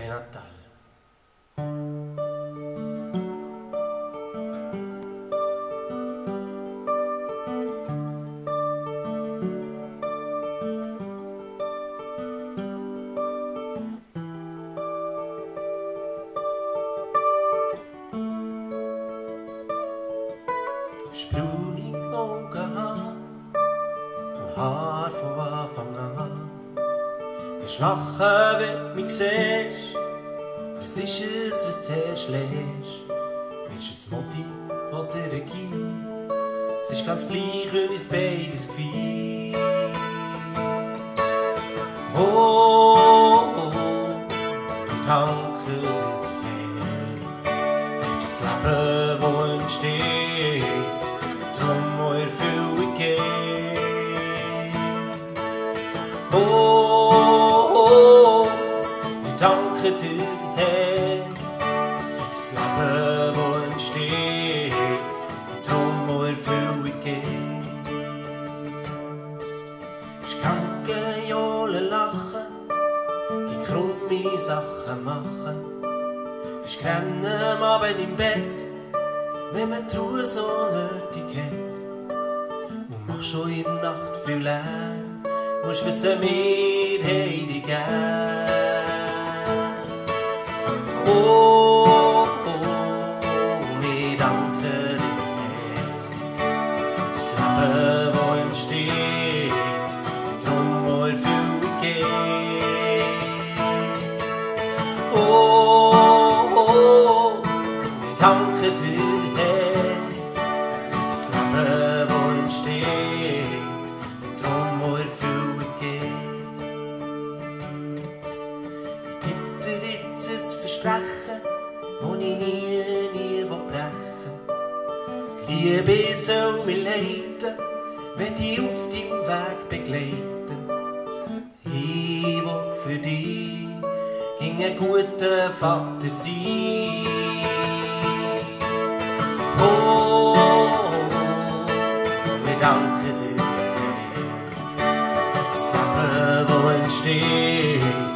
Pränatal. Sprühlig Augen haben und Haar von Anfang an. Wirst lachen, wenn du mich siehst. Was ist es, was du zuerst lernst? Willst du ein Modi oder ein Guy? Es ist ganz gleich, weil uns beides gefiel. Oh, oh, ich danke dir für das Leben, das entsteht. Drum, wo Erfüllung geht. Oh, oh, ich danke dir, Herr, für das Leben, das entsteht. Drum, wo Erfüllung geht. Ich kann Jolen lachen, die krumme Sachen machen. Ich krenne am Abend im Bett, wenn man die Ruhe so nötig hat. Und mach schon in der Nacht viel Lärm, musst wissen, wir haben dich gern. Oh, oh, ich danke dir für das Leben, das entsteht, darum, wo Erfüllung geht. Oh, oh, ich danke dir entsteht, darum, wo Erfüllung geht. Ich geb dir jetzt ein Versprechen, das ich nie brechen will. Liebe soll mich leiten, wenn dich auf deinem Weg begleiten. Ich will für dich ging ein guter Vater sein. Danke dir für das Leben, das entsteht.